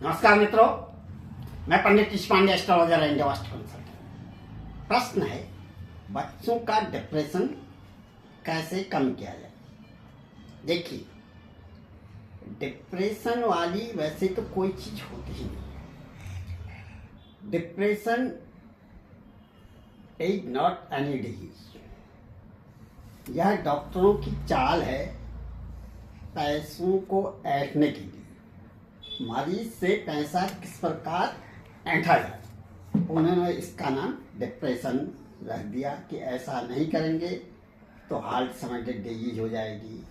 नमस्कार मित्रों, मैं पंडित ईश पांडे, एस्ट्रोलॉजर एंड डिवास्ट कंसल्टेंट। प्रश्न है, बच्चों का डिप्रेशन कैसे कम किया जाए। देखिए, डिप्रेशन वाली वैसे तो कोई चीज होती ही नहीं। Depression is not any disease. यह डॉक्टरों की चाल है पैसों को ऐंठने के लिए। मरीज से पैसा किस प्रकार ऐंठा जाए, उन्होंने इसका नाम डिप्रेशन रख दिया कि ऐसा नहीं करेंगे तो हार्ट संबंधित डिजीज हो जाएगी,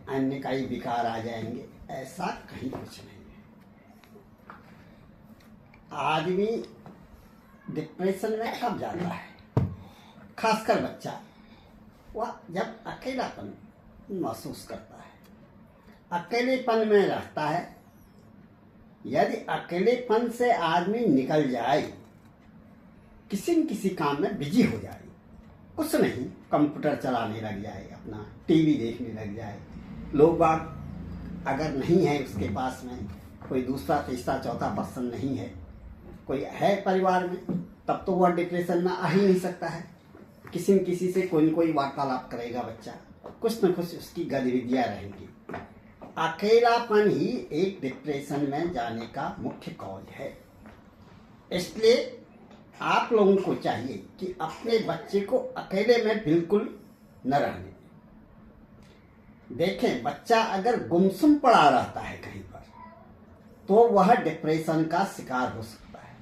अन्य कई विकार आ जाएंगे। ऐसा कहीं कुछ नहीं है। आदमी डिप्रेशन में कब जाता है, खासकर बच्चा, वह जब अकेलापन महसूस करता है, अकेलेपन में रहता है। यदि अकेलेपन से आदमी निकल जाए, किसी न किसी काम में बिजी हो जाए, कुछ नहीं, कंप्यूटर चलाने लग जाए, अपना टीवी देखने लग जाए, लोग बाग अगर नहीं है उसके पास में, कोई दूसरा तीसरा चौथा पर्सन नहीं है, कोई है परिवार में, तब तो वह डिप्रेशन में आ ही नहीं सकता है। किसी न किसी से कोई न कोई वार्तालाप करेगा बच्चा, कुछ न कुछ उसकी गतिविधियां रहेंगी। अकेलापन ही एक डिप्रेशन में जाने का मुख्य कॉज है। इसलिए आप लोगों को चाहिए कि अपने बच्चे को अकेले में बिल्कुल न रहने दें। देखें, बच्चा अगर गुमसुम पड़ा रहता है कहीं पर, तो वह डिप्रेशन का शिकार हो सकता है।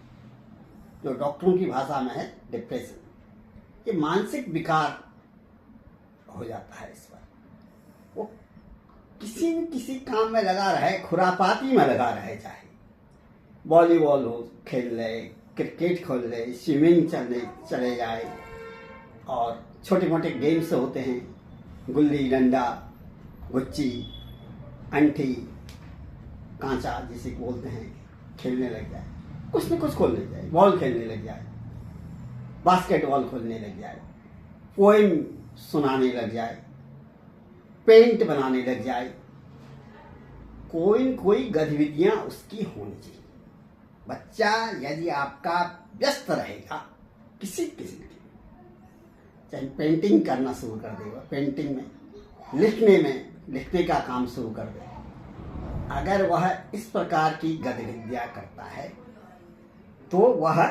जो डॉक्टरों की भाषा में है डिप्रेशन, ये मानसिक विकार हो जाता है। इस पर वो किसी न किसी काम में लगा रहे, खुरापाती में लगा रहे, चाहे वॉलीबॉल हो खेल ले, क्रिकेट खेल ले, स्विमिंग चले जाए, और छोटे मोटे गेम्स होते हैं, गुल्ली डंडा, गुच्ची, अंठी, कांचा जिसे बोलते हैं, खेलने लग जाए, कुछ न कुछ खोलने जाए, बॉल खेलने लग जाए, बास्केटबॉल खोलने लग जाए, पोएम सुनाने लग जाए, पेंट बनाने लग जाए, कोई न कोई गतिविधियां उसकी होनी चाहिए। बच्चा यदि आपका व्यस्त रहेगा किसी किसी की, चाहे पेंटिंग करना शुरू कर देगा, पेंटिंग में, लिखने का काम शुरू कर दे, अगर वह इस प्रकार की गतिविधियां करता है तो वह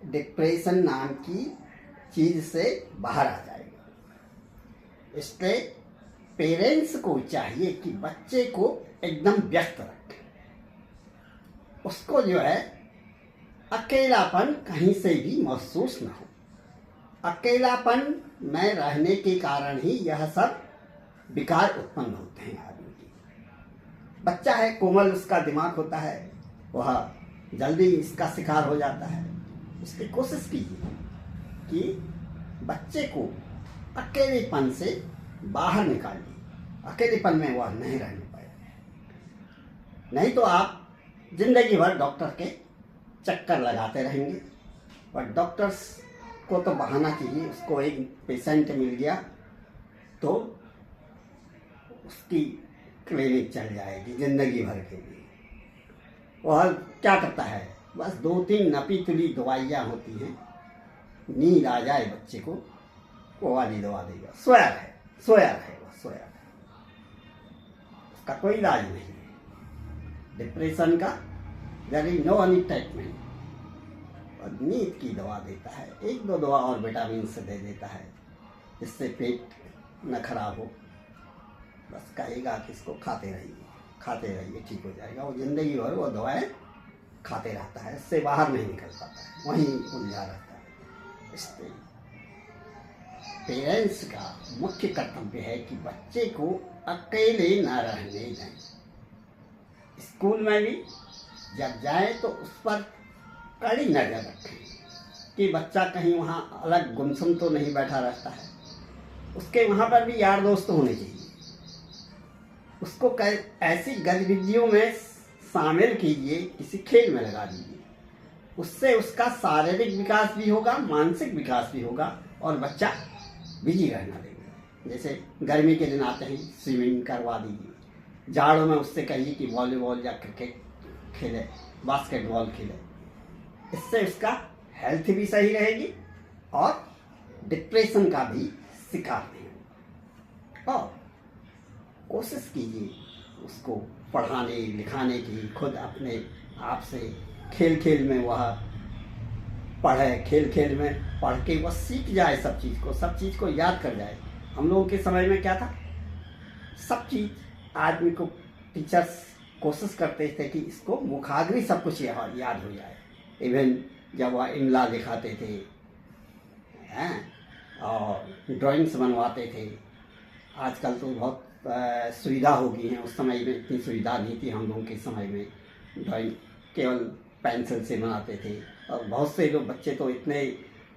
डिप्रेशन नाम की चीज से बाहर आ जाएगा। इसलिए पेरेंट्स को चाहिए कि बच्चे को एकदम व्यस्त रखें, उसको जो है अकेलापन कहीं से भी महसूस न हो। अकेलापन में रहने के कारण ही यह सब विकार उत्पन्न होते हैं आदमी की। बच्चा है, कोमल उसका दिमाग होता है, वह जल्दी इसका शिकार हो जाता है। इसकी कोशिश कीजिए कि बच्चे को अकेलेपन से बाहर निकालिए, अकेलेपन में वह नहीं रहने पाए। नहीं तो आप जिंदगी भर डॉक्टर के चक्कर लगाते रहेंगे। और डॉक्टर्स को तो बहाना चाहिए, उसको एक पेशेंट मिल गया तो उसकी क्लिनिक चल जाएगी जिंदगी भर के लिए। वह क्या करता है, बस 2-3 नपी तुली दवाइयाँ होती हैं, नींद आ जाए बच्चे को, वो वाली दवा देगा, सोया रहे, उसका कोई इलाज नहीं है। डिप्रेशन का there is no any treatment. और नींद की दवा देता है, 1-2 दवा और विटामिन से दे देता है, जिससे पेट न खराब हो। बस कहेगा कि इसको खाते रहिए, ठीक हो जाएगा। वो जिंदगी भर वो दवाएं खाते रहता है, इससे बाहर नहीं निकल पाता है, वहीं उलझा रहता है। इसलिए पेरेंट्स का मुख्य कर्तव्य है कि बच्चे को अकेले न रहने दें। स्कूल में भी जब जाए तो उस पर कड़ी नजर रखें कि बच्चा कहीं वहाँ अलग गुमसुम तो नहीं बैठा रहता है। उसके वहाँ पर भी यार दोस्त होने चाहिए। उसको ऐसी गतिविधियों में शामिल कीजिए, किसी खेल में लगा दीजिए, उससे उसका शारीरिक विकास भी होगा, मानसिक विकास भी होगा, और बच्चा बिजी रहना देगा। जैसे गर्मी के दिन आते हैं, स्विमिंग करवा दीजिए, जाड़ों में उससे कहिए कि वॉलीबॉल या क्रिकेट खेले, बास्केटबॉल खेले। इससे उसका हेल्थ भी सही रहेगी और डिप्रेशन का भी शिकार नहीं होगा। और कोशिश कीजिए उसको पढ़ाने लिखाने की, खुद अपने आप से खेल खेल में वह पढ़े, खेल खेल में पढ़ के वह सीख जाए सब चीज़ को याद कर जाए। हम लोगों के समय में क्या था, सब चीज़ आदमी को टीचर्स कोशिश करते थे कि इसको मुखाग्री सब कुछ याद हो जाए। इवन जब वह इमला लिखाते थे हैं और ड्राइंग्स बनवाते थे। आजकल तो बहुत सुविधा हो गई है, उस समय में इतनी सुविधा नहीं थी। हम लोगों के समय में ड्राइंग केवल पेंसिल से बनाते थे और बहुत से लोग बच्चे तो इतने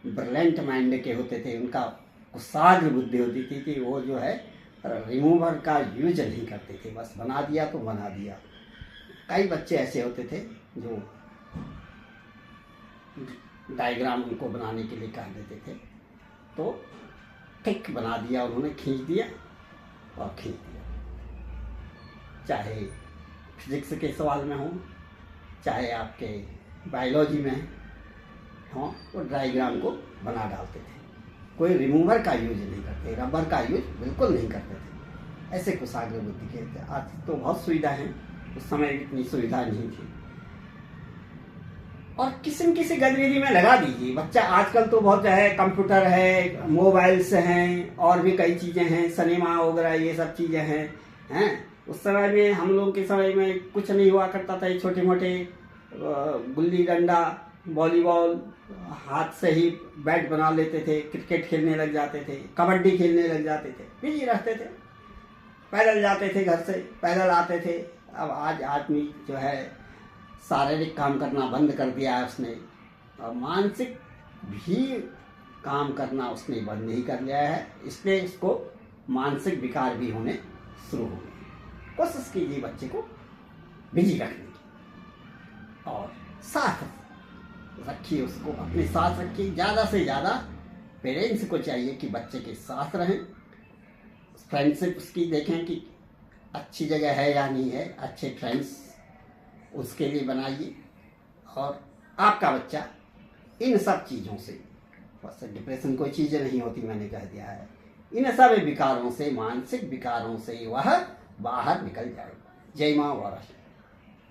ब्रिलियंट माइंड के होते थे, उनका कुशाग्र बुद्धि होती थी कि वो जो है रिमूवर का यूज नहीं करते थे, बस बना दिया तो बना दिया। कई बच्चे ऐसे होते थे जो डायग्राम उनको बनाने के लिए कह देते थे तो टिक बना दिया, उन्होंने खींच दिया और खींच दिया। चाहे फिजिक्स के सवाल में हो, चाहे आपके बायोलॉजी में हो, वो डायग्राम को बना डालते थे। कोई रिमूवर का यूज नहीं करते, रबर का यूज बिल्कुल नहीं करते थे। ऐसे कुशाग्र बुद्धि के थे। आज तो बहुत सुविधा है, उस समय इतनी सुविधा नहीं थी। और किसी किसी गतिविधि में लगा दीजिए बच्चा। आजकल तो बहुत है, कंप्यूटर है, मोबाइल्स हैं और भी कई चीज़ें हैं, सिनेमा वगैरह ये सब चीज़ें हैं। उस समय में हम लोग के समय में कुछ नहीं हुआ करता था। छोटे मोटे गुल्ली डंडा, वॉलीबॉल, हाथ से ही बैट बना लेते थे, क्रिकेट खेलने लग जाते थे, कबड्डी खेलने लग जाते थे, बिजी रहते थे, पैदल जाते थे, घर से पैदल आते थे। अब आज आदमी जो है शारीरिक काम करना बंद कर दिया है उसने, और मानसिक भी काम करना उसने बंद नहीं कर लिया है, इसलिए इसको मानसिक विकार भी होने शुरू हो गए। कोशिश कीजिए बच्चे को बिजी रखने की और साथ रखिए, उसको अपने साथ रखिए। ज़्यादा से ज़्यादा पेरेंट्स को चाहिए कि बच्चे के साथ रहें, फ्रेंडशिप उसकी देखें कि अच्छी जगह है या नहीं है, अच्छे फ्रेंड्स उसके लिए बनाइए। और आपका बच्चा इन सब चीज़ों से, बस डिप्रेशन कोई चीज़ नहीं होती, मैंने कह दिया है, इन सब विकारों से, मानसिक विकारों से वह बाहर निकल जाए। जय माँ वाराणसी।